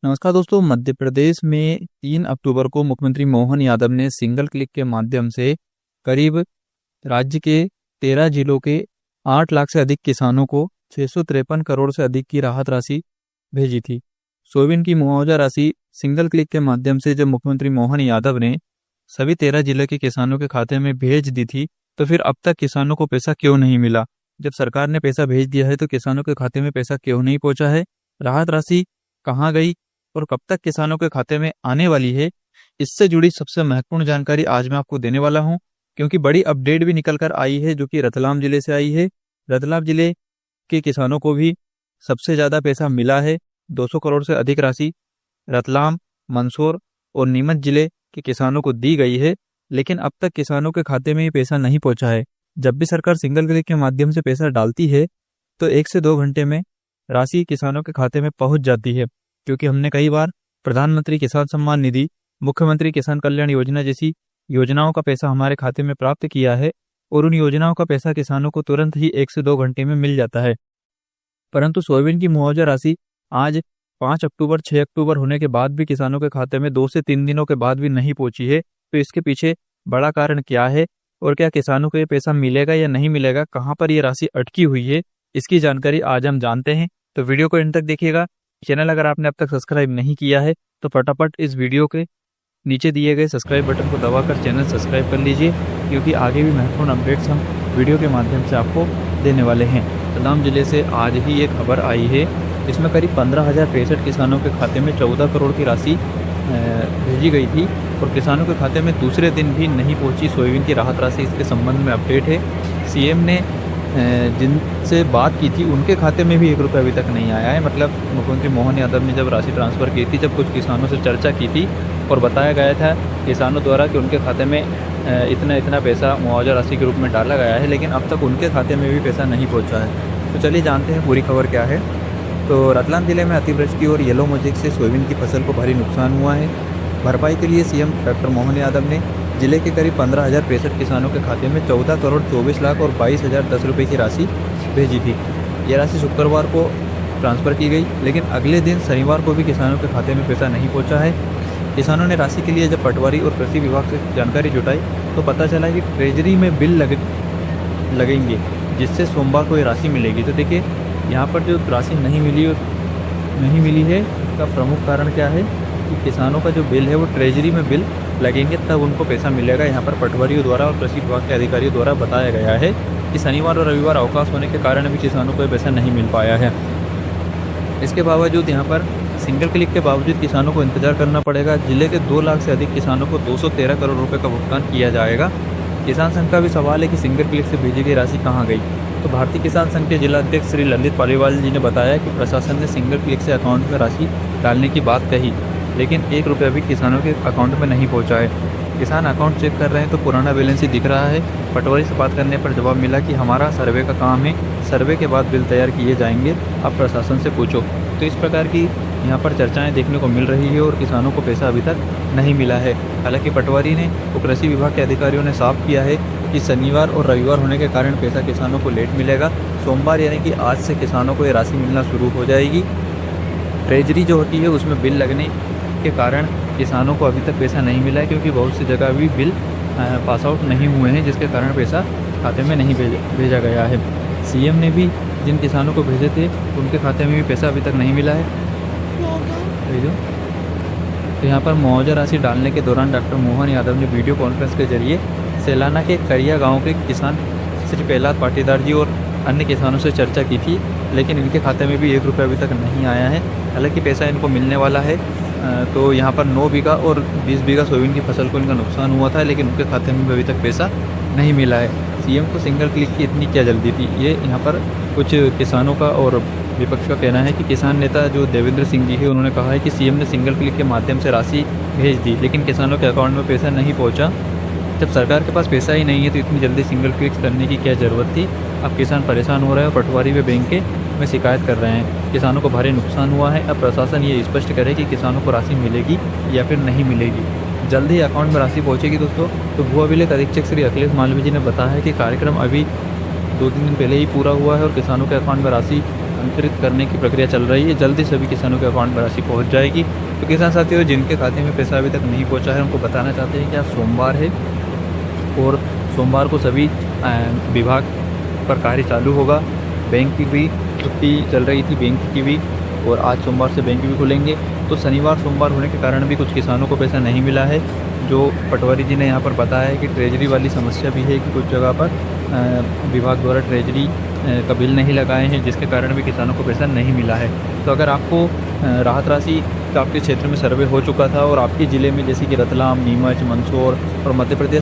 नमस्कार दोस्तों। मध्य प्रदेश में 3 अक्टूबर को मुख्यमंत्री मोहन यादव ने सिंगल क्लिक के माध्यम से करीब राज्य के 13 जिलों के 8 लाख से अधिक किसानों को 653 करोड़ से अधिक की राहत राशि भेजी थी। सोयाबीन की मुआवजा राशि सिंगल क्लिक के माध्यम से जब मुख्यमंत्री मोहन यादव ने सभी 13 जिले के किसानों के खाते में भेज दी थी, तो फिर अब तक किसानों को पैसा क्यों नहीं मिला? जब सरकार ने पैसा भेज दिया है तो किसानों के खाते में पैसा क्यों नहीं पहुंचा है? राहत राशि कहाँ गई और कब तक किसानों के खाते में आने वाली है? इससे जुड़ी सबसे महत्वपूर्ण जानकारी आज मैं आपको देने वाला हूं, क्योंकि बड़ी अपडेट भी निकल कर आई है जो कि रतलाम जिले से आई है। रतलाम जिले के किसानों को भी सबसे ज़्यादा पैसा मिला है। 200 करोड़ से अधिक राशि रतलाम, मंदसौर और नीमच जिले के किसानों को दी गई है, लेकिन अब तक किसानों के खाते में ये पैसा नहीं पहुंचा है। जब भी सरकार सिंगल क्लिक के माध्यम से पैसा डालती है तो 1 से 2 घंटे में राशि किसानों के खाते में पहुंच जाती है, क्योंकि हमने कई बार प्रधानमंत्री किसान सम्मान निधि, मुख्यमंत्री किसान कल्याण योजना जैसी योजनाओं का पैसा हमारे खाते में प्राप्त किया है और उन योजनाओं का पैसा किसानों को तुरंत ही 1 से 2 घंटे में मिल जाता है। परंतु सोयाबीन की मुआवजा राशि आज 5 अक्टूबर 6 अक्टूबर होने के बाद भी किसानों के खाते में 2 से 3 दिनों के बाद भी नहीं पहुंची है। तो इसके पीछे बड़ा कारण क्या है और क्या किसानों को ये पैसा मिलेगा या नहीं मिलेगा? कहाँ पर ये राशि अटकी हुई है? इसकी जानकारी आज हम जानते हैं, तो वीडियो को एंड तक देखिएगा। चैनल अगर आपने अब तक सब्सक्राइब नहीं किया है तो फटाफट इस वीडियो के नीचे दिए गए सब्सक्राइब बटन को दबाकर चैनल सब्सक्राइब कर लीजिए, क्योंकि आगे भी महत्वपूर्ण अपडेट्स हम वीडियो के माध्यम से आपको देने वाले हैं। रतलाम जिले से आज ही एक खबर आई है जिसमें करीब 15,063 किसानों के खाते में 14 करोड़ की राशि भेजी गई थी और किसानों के खाते में दूसरे दिन भी नहीं पहुंची सोयाबीन की राहत राशि। इसके संबंध में अपडेट है। सीएम ने जिनसे बात की थी उनके खाते में भी 1 रुपया अभी तक नहीं आया है। मतलब मुख्यमंत्री मोहन यादव ने जब राशि ट्रांसफ़र की थी, जब कुछ किसानों से चर्चा की थी और बताया गया था किसानों द्वारा कि उनके खाते में इतना पैसा मुआवजा राशि के रूप में डाला गया है, लेकिन अब तक उनके खाते में भी पैसा नहीं पहुंचा है। तो चलिए जानते हैं पूरी खबर क्या है। तो रतलाम जिले में अतिवृष्टि और येलो मोज़ेक से सोयाबीन की फसल को भारी नुकसान हुआ है। भरपाई के लिए सीएम डॉक्टर मोहन यादव ने जिले के करीब 15,063 किसानों के खाते में 14 करोड़ 24 लाख और 22,010 रुपये की राशि भेजी थी। ये राशि शुक्रवार को ट्रांसफ़र की गई, लेकिन अगले दिन शनिवार को भी किसानों के खाते में पैसा नहीं पहुंचा है। किसानों ने राशि के लिए जब पटवारी और कृषि विभाग से जानकारी जुटाई तो पता चला कि ट्रेजरी में बिल लगेंगे, जिससे सोमवार को ये राशि मिलेगी। तो देखिए यहाँ पर जो राशि नहीं मिली है उसका प्रमुख कारण क्या है कि किसानों का जो बिल है वो ट्रेजरी में बिल लगेंगे, तब उनको पैसा मिलेगा। यहाँ पर पटवारियों द्वारा और कृषि विभाग के अधिकारियों द्वारा बताया गया है कि शनिवार और रविवार अवकाश होने के कारण भी किसानों को पैसा नहीं मिल पाया है। इसके बावजूद यहाँ पर सिंगल क्लिक के बावजूद किसानों को इंतजार करना पड़ेगा। जिले के 2 लाख से अधिक किसानों को 213 करोड़ रुपये का भुगतान किया जाएगा। किसान संघ का भी सवाल है कि सिंगल क्लिक से भेजी गई राशि कहाँ गई। तो भारतीय किसान संघ के जिला अध्यक्ष श्री ललित पालीवाल जी ने बताया कि प्रशासन ने सिंगल क्लिक से अकाउंट में राशि डालने की बात कही, लेकिन 1 रुपया भी किसानों के अकाउंट में नहीं पहुंचा है। किसान अकाउंट चेक कर रहे हैं तो पुराना बैलेंस ही दिख रहा है। पटवारी से बात करने पर जवाब मिला कि हमारा सर्वे का काम है, सर्वे के बाद बिल तैयार किए जाएंगे, अब प्रशासन से पूछो। तो इस प्रकार की यहाँ पर चर्चाएं देखने को मिल रही है और किसानों को पैसा अभी तक नहीं मिला है। हालांकि पटवारी ने और कृषि विभाग के अधिकारियों ने साफ किया है कि शनिवार और रविवार होने के कारण पैसा किसानों को लेट मिलेगा। सोमवार यानी कि आज से किसानों को ये राशि मिलना शुरू हो जाएगी। ट्रेजरी जो होती है उसमें बिल लगने के कारण किसानों को अभी तक पैसा नहीं मिला है, क्योंकि बहुत सी जगह भी बिल पास आउट नहीं हुए हैं, जिसके कारण पैसा खाते में नहीं भेजा गया है। सीएम ने भी जिन किसानों को भेजे थे उनके खाते में भी पैसा अभी तक नहीं मिला है। तो यहाँ पर मुआवजा राशि डालने के दौरान डॉक्टर मोहन यादव ने वीडियो कॉन्फ्रेंस के जरिए सैलाना के करिया गाँव के किसान श्री प्रहलाद पाटीदार जी और अन्य किसानों से चर्चा की थी, लेकिन इनके खाते में भी 1 रुपया अभी तक नहीं आया है। हालांकि पैसा इनको मिलने वाला है। तो यहाँ पर 9 बीघा और 20 बीघा सोयाबीन की फसल को इनका नुकसान हुआ था, लेकिन उनके खाते में अभी तक पैसा नहीं मिला है। सीएम को सिंगल क्लिक की इतनी क्या जल्दी थी? ये यहाँ पर कुछ किसानों का और विपक्ष का कहना है कि किसान नेता जो देवेंद्र सिंह जी है उन्होंने कहा है कि सीएम ने सिंगल क्लिक के माध्यम से राशि भेज दी, लेकिन किसानों के अकाउंट में पैसा नहीं पहुँचा। जब सरकार के पास पैसा ही नहीं है तो इतनी जल्दी सिंगल क्लिक करने की क्या ज़रूरत थी? अब किसान परेशान हो रहे हैं और पटवारी व बैंक में शिकायत कर रहे हैं। किसानों को भारी नुकसान हुआ है। अब प्रशासन ये स्पष्ट करे कि किसानों को राशि मिलेगी या फिर नहीं मिलेगी। जल्द ही अकाउंट में राशि पहुंचेगी दोस्तों। तो भू अभिलेख अधीक्षक श्री अखिलेश मालवीय जी ने बताया है कि कार्यक्रम अभी 2-3 दिन पहले ही पूरा हुआ है और किसानों के अकाउंट में राशि अंतरित करने की प्रक्रिया चल रही है। जल्दी सभी किसानों के अकाउंट में राशि पहुँच जाएगी। तो किसान साथियों, जिनके खाते में पैसा अभी तक नहीं पहुँचा है, उनको बताना चाहते हैं कि आज सोमवार है और सोमवार को सभी विभाग पर कार्य चालू होगा। बैंक की भी छुट्टी चल रही थी, बैंक की भी, और आज सोमवार से बैंक भी खुलेंगे। तो शनिवार सोमवार होने के कारण भी कुछ किसानों को पैसा नहीं मिला है। जो पटवारी जी ने यहाँ पर बताया है कि ट्रेजरी वाली समस्या भी है कि कुछ जगह पर विभाग द्वारा ट्रेजरी का बिल नहीं लगाए हैं, जिसके कारण भी किसानों को पैसा नहीं मिला है। तो अगर आपको राहत राशि का आपके क्षेत्र में सर्वे हो चुका था और आपके ज़िले में जैसे कि रतलाम, नीमच, मंदसौर और मध्य प्रदेश